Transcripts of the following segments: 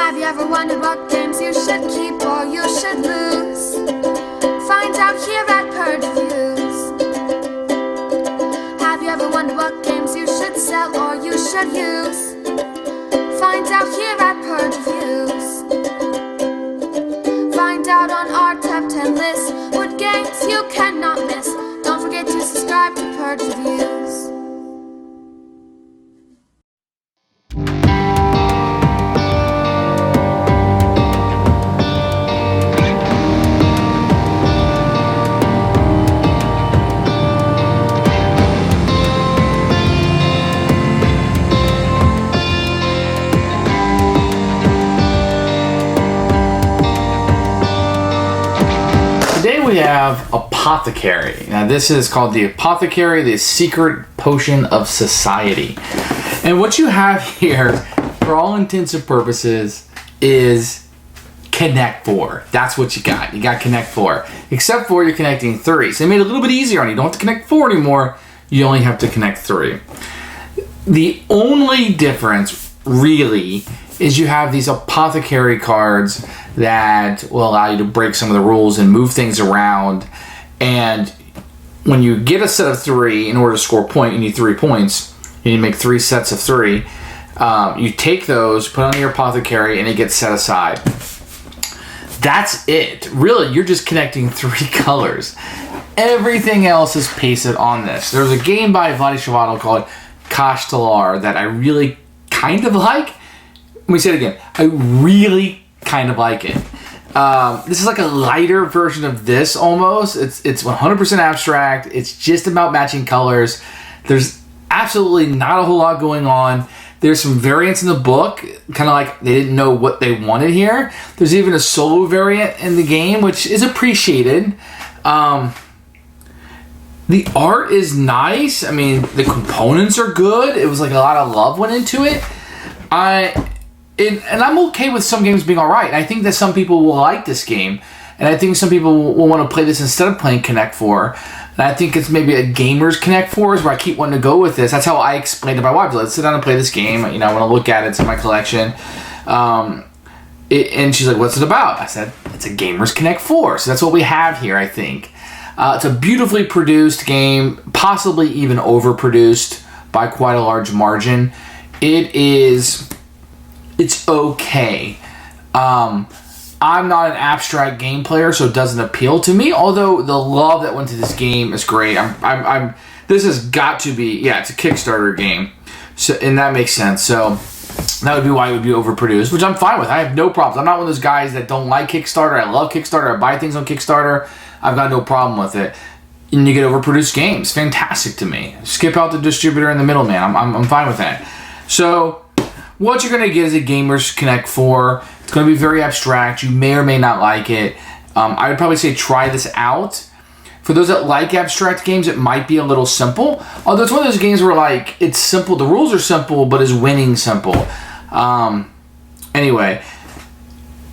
Have you ever wondered what games you should keep or you should lose? Find out here at Purge Reviews. Have you ever wondered what games you should sell or you should use? Find out here at Purge Reviews. Find out on our top 10 list what games you cannot miss. Don't forget to subscribe to Purge Reviews. Today we have Apothecary. Now this is called the Apothecary, the Secret Potion of Society. And what you have here, for all intents and purposes, is Connect 4. That's what you got. You got Connect 4. Except for you're connecting 3. So they made it a little bit easier on you. You don't have to connect 4 anymore. You only have to connect 3. The only difference, really, is you have these Apothecary cards that will allow you to break some of the rules and move things around. And when you get a set of 3, in order to score a point, you need 3 points. You need to make 3 sets of 3. You take those, put on your Apothecary, and it gets set aside. That's it. Really, you're just connecting 3 colors. Everything else is pasted on this. There's a game by Vladi Shavato called Kashtalar that I really kind of like. Let me say it again. I really kind of like it. This is like a lighter version of this almost. It's 100% abstract. It's just about matching colors. There's absolutely not a whole lot going on. There's some variants in the book, kind of like they didn't know what they wanted here. There's even a solo variant in the game, which is appreciated. The art is nice. I mean, the components are good. It was like a lot of love went into it. And I'm okay with some games being alright. I think that some people will like this game. And I think some people will want to play this instead of playing Connect 4. And I think it's maybe a gamer's Connect 4 is where I keep wanting to go with this. That's how I explained to my wife. Let's sit down and play this game. You know, I want to look at it. It's in my collection. And she's like, what's it about? I said, it's a gamer's Connect 4. So that's what we have here, I think. It's a beautifully produced game, possibly even overproduced by quite a large margin. It's okay. I'm not an abstract game player, so it doesn't appeal to me. Although the love that went to this game is great. This has got to be, it's a Kickstarter game, so and that makes sense. So that would be why it would be overproduced, which I'm fine with. I have no problems. I'm not one of those guys that don't like Kickstarter. I love Kickstarter. I buy things on Kickstarter. I've got no problem with it. And you get overproduced games. Fantastic to me. Skip out the distributor and the middleman. I'm fine with that. So what you're going to get is a Gamer's Connect 4. It's going to be very abstract. You may or may not like it. I would probably say try this out. For those that like abstract games, it might be a little simple. Although it's one of those games where, like, it's simple. The rules are simple, but is winning simple. Anyway,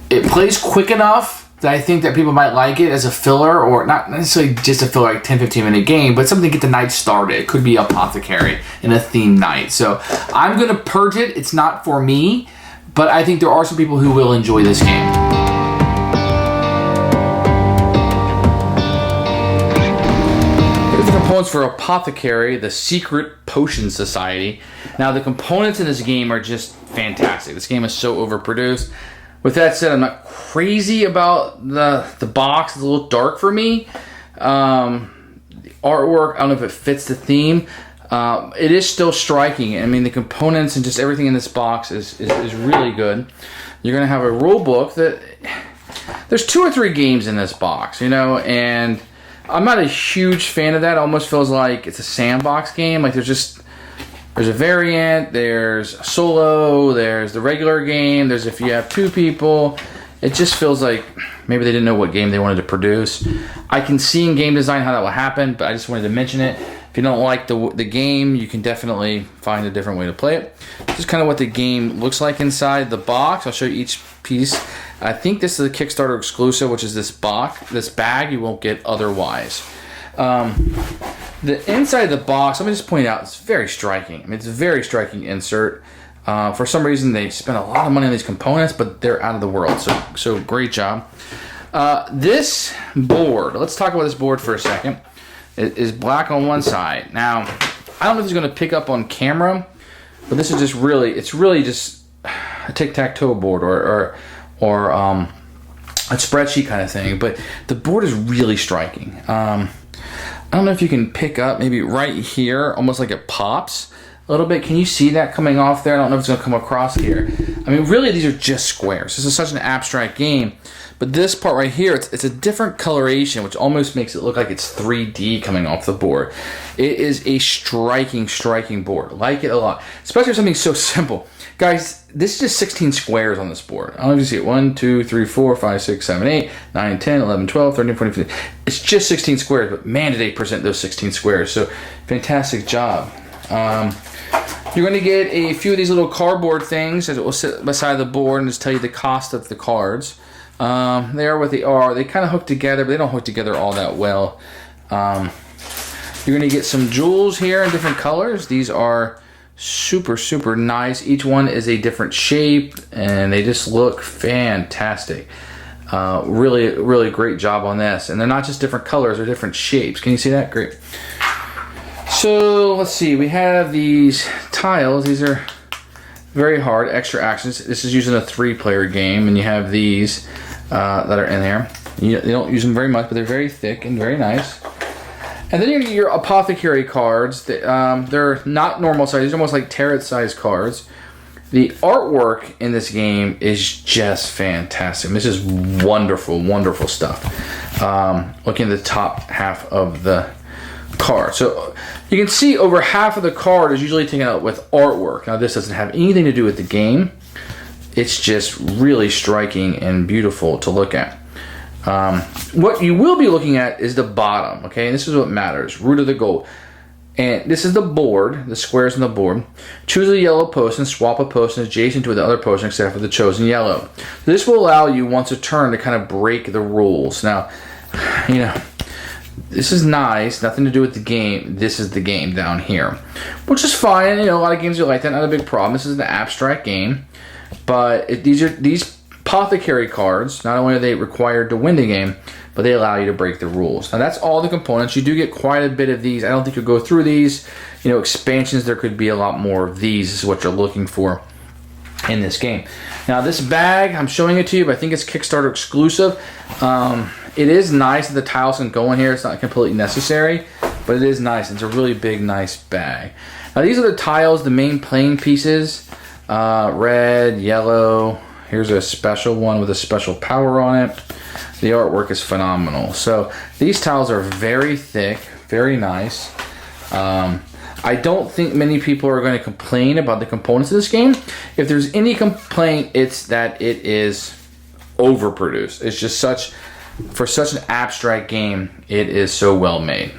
it plays quick enough that I think that people might like it as a filler, or not necessarily just a filler, like 10-15 minute game, but something to get the night started. It could be Apothecary in a theme night. So I'm going to purge it. It's not for me, but I think there are some people who will enjoy this game. Here's the components for Apothecary, the Secret Potion Society. Now the components in this game are just fantastic. This game is so overproduced. With that said, I'm not crazy about the box. It's a little dark for me. The artwork, I don't know if it fits the theme. It is still striking. I mean, the components and just everything in this box is really good. You're going to have a rule book that... There's 2 or 3 games in this box, you know, and I'm not a huge fan of that. It almost feels like it's a sandbox game. Like there's a variant, there's a solo, there's the regular game, there's if you have 2 people. It just feels like maybe they didn't know what game they wanted to produce. I can see in game design how that will happen, but I just wanted to mention it. If you don't like the game, you can definitely find a different way to play it. This is kind of what the game looks like inside the box. I'll show you each piece. I think this is a Kickstarter exclusive, which is this bag you won't get otherwise. The inside of the box, let me just point out, it's very striking. I mean, it's a very striking insert. For some reason, they spent a lot of money on these components, but they're out of the world. So great job. This board, let's talk about this board for a second. It is black on one side. Now, I don't know if it's going to pick up on camera, but this is just really, it's really just a tic-tac-toe board or a spreadsheet kind of thing. But the board is really striking. I don't know if you can pick up maybe right here, almost like it pops a little bit. Can you see that coming off there? I don't know if it's going to come across here. I mean, really, these are just squares. This is such an abstract game. But this part right here, it's a different coloration, which almost makes it look like it's 3D coming off the board. It is a striking board. Like it a lot, especially for something so simple. Guys, this is just 16 squares on this board. I don't know if you see it. 1, 2, 3, 4, 5, 6, 7, 8, 9, 10, 11, 12, 13, 14, 15. It's just 16 squares, but man, did they present those 16 squares. So, fantastic job. You're going to get a few of these little cardboard things that will sit beside the board and just tell you the cost of the cards. They are what they are. They kind of hook together, but they don't hook together all that well. You're going to get some jewels here in different colors. These are super nice. Each one is a different shape, and they just look fantastic. Really great job on this. And they're not just different colors, they're different shapes. Can you see that? Great. So let's see. We have these tiles. These are very hard, extra actions. This is using a 3-player game, and you have these that are in there. You don't use them very much, but they're very thick and very nice. And then you get your Apothecary cards. They're not normal size. These are almost like tarot-sized cards. The artwork in this game is just fantastic. This is wonderful stuff. Looking at the top half of the card. So you can see over half of the card is usually taken out with artwork. Now this doesn't have anything to do with the game. It's just really striking and beautiful to look at. What you will be looking at is the bottom, okay? And this is what matters, root of the goal. And this is the board, the squares on the board. Choose a yellow post and swap a post adjacent to the other post except for the chosen yellow. This will allow you once a turn to kind of break the rules. Now, you know, this is nice, nothing to do with the game. This is the game down here, which is fine. You know, a lot of games are like that, not a big problem. This is an abstract game, but these Apothecary cards, not only are they required to win the game, but they allow you to break the rules. Now that's all the components. You do get quite a bit of these. I don't think you'll go through these. You know, expansions, there could be a lot more of these. This is what you're looking for in this game. Now this bag, I'm showing it to you, but I think it's Kickstarter exclusive. It is nice that the tiles can go in here. It's not completely necessary, but it is nice. It's a really big, nice bag. Now these are the tiles, the main playing pieces. Red, yellow. Here's a special one with a special power on it. The artwork is phenomenal. So these tiles are very thick, very nice. I don't think many people are going to complain about the components of this game. If there's any complaint, it's that it is overproduced. It's just for such an abstract game, it is so well made.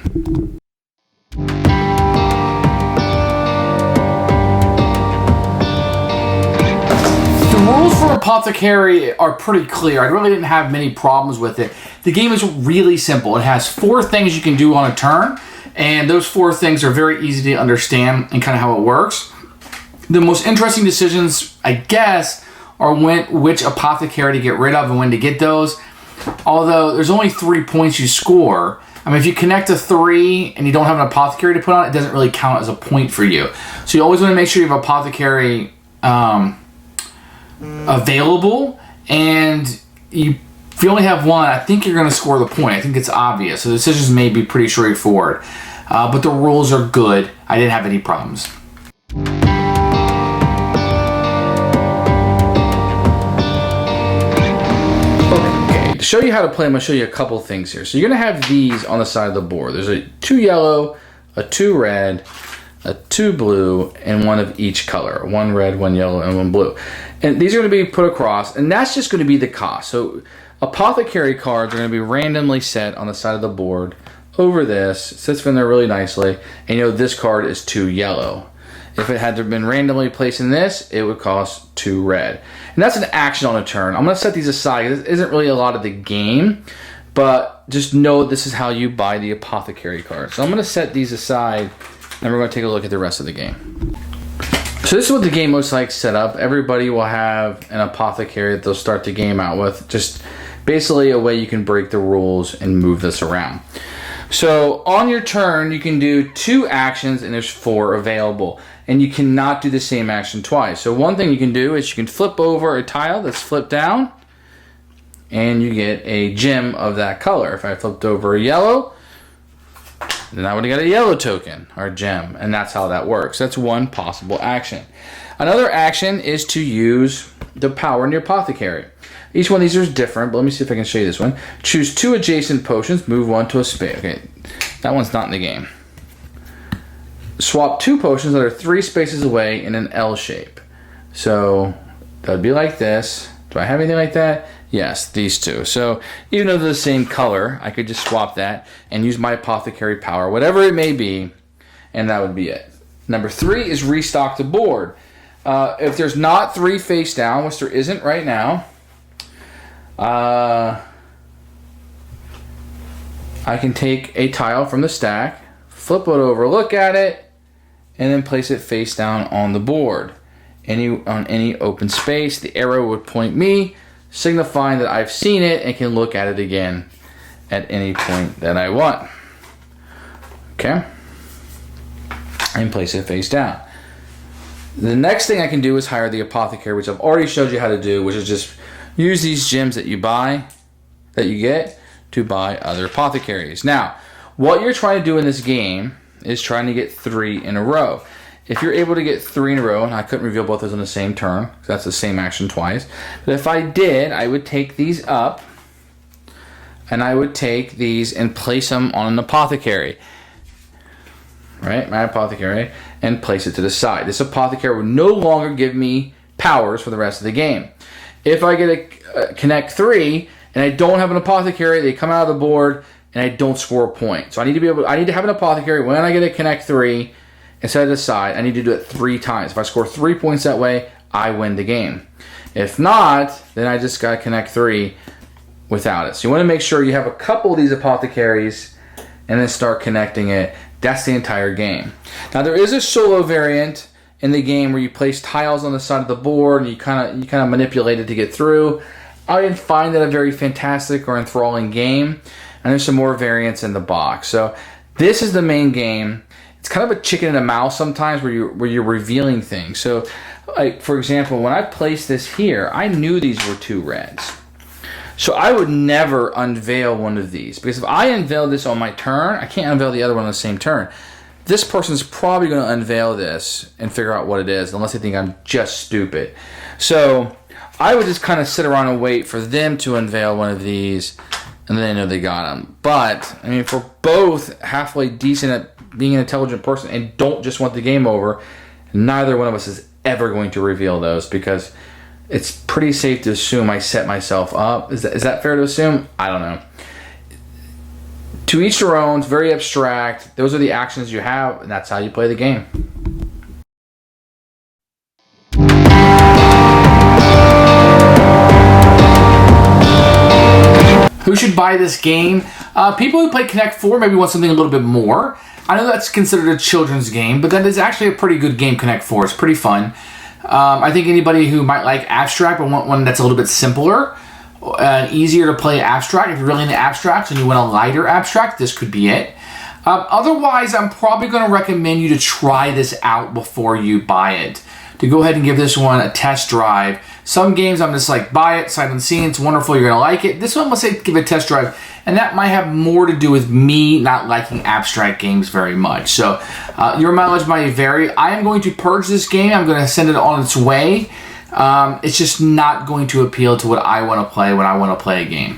The rules for Apothecary are pretty clear. I really didn't have many problems with it. The game is really simple. It has 4 things you can do on a turn, and those 4 things are very easy to understand and kind of how it works. The most interesting decisions, I guess, are which Apothecary to get rid of and when to get those. Although there's only 3 points you score. I mean, if you connect a 3 and you don't have an Apothecary to put on, it doesn't really count as a point for you. So you always want to make sure you have Apothecary available, and if you only have one, I think you're going to score the point. I think it's obvious. So the decisions may be pretty straightforward, but the rules are good. I didn't have any problems. Okay, to show you how to play, I'm going to show you a couple things here. So you're going to have these on the side of the board. There's a 2 yellow, a 2 red, a 2 blue, and 1 of each color. 1 red, 1 yellow, and 1 blue. And these are going to be put across, and that's just going to be the cost. So Apothecary cards are going to be randomly set on the side of the board over this. It sits in there really nicely. And you know this card is 2 yellow. If it had to have been randomly placed in this, it would cost 2 red. And that's an action on a turn. I'm going to set these aside. This isn't really a lot of the game, but just know this is how you buy the Apothecary cards. So I'm going to set these aside, and we're going to take a look at the rest of the game. So this is what the game looks like set up. Everybody will have an apothecary that they'll start the game out with. Just basically a way you can break the rules and move this around. So on your turn, you can do 2 actions and there's 4 available. And you cannot do the same action twice. So one thing you can do is you can flip over a tile that's flipped down and you get a gem of that color. If I flipped over a yellow, then I would have got a yellow token or gem, and that's how that works. That's one possible action. Another action is to use the power in your apothecary. Each one of these is different, but let me see if I can show you this one. Choose 2 adjacent potions, move one to a space. Okay, that one's not in the game. Swap 2 potions that are 3 spaces away in an L shape. So that would be like this. Do I have anything like that? Yes, these 2. So even though they're the same color, I could just swap that and use my apothecary power, whatever it may be, and that would be it. Number 3 is restock the board. If there's not 3 face down, which there isn't right now, I can take a tile from the stack, flip it over, look at it, and then place it face down on the board. On any open space, the arrow would point me, signifying that I've seen it and can look at it again at any point that I want. Okay? And place it face down. The next thing I can do is hire the apothecary, which I've already showed you how to do, which is just use these gems that you get to buy other apothecaries. Now, what you're trying to do in this game is trying to get 3 in a row. If you're able to get 3 in a row, and I couldn't reveal both those on the same turn, because that's the same action twice, but if I did, I would take these up, and I would take these and place them on an apothecary. Right, my apothecary, and place it to the side. This apothecary will no longer give me powers for the rest of the game. If I get a connect 3, and I don't have an apothecary, they come out of the board, and I don't score a point. So I need to have an apothecary when I get a connect 3, instead of the side, I need to do it 3 times. If I score 3 points that way, I win the game. If not, then I just got to connect 3 without it. So you want to make sure you have a couple of these apothecaries and then start connecting it. That's the entire game. Now there is a solo variant in the game where you place tiles on the side of the board and you kind of manipulate it to get through. I didn't find that a very fantastic or enthralling game, and there's some more variants in the box. So this is the main game. It's kind of a chicken and a mouse sometimes where you're revealing things. So, like for example, when I placed this here, I knew these were 2 reds. So I would never unveil one of these, because if I unveil this on my turn, I can't unveil the other one on the same turn. This person's probably going to unveil this and figure out what it is, unless they think I'm just stupid. So I would just kind of sit around and wait for them to unveil one of these, and then I know they got them. But, I mean, if we're both halfway decent at being an intelligent person and don't just want the game over, neither one of us is ever going to reveal those, because it's pretty safe to assume I set myself up. Is that fair to assume? I don't know. To each their own. It's very abstract. Those are the actions you have, and that's how you play the game. Who should buy this game? People who play Connect 4 maybe want something a little bit more. I know that's considered a children's game, but that is actually a pretty good game, Connect 4. It's pretty fun. I think anybody who might like Abstract but want one that's a little bit simpler, easier to play Abstract, if you're really into abstracts and you want a lighter abstract, this could be it. Otherwise, I'm probably going to recommend you to try this out before you buy it. To go ahead and give this one a test drive. Some games I'm just like, buy it, sight unseen, it's wonderful, you're going to like it. This one, let's say, give it a test drive. And that might have more to do with me not liking abstract games very much. So your mileage might vary. I am going to purge this game. I'm going to send it on its way. It's just not going to appeal to what I want to play when I want to play a game.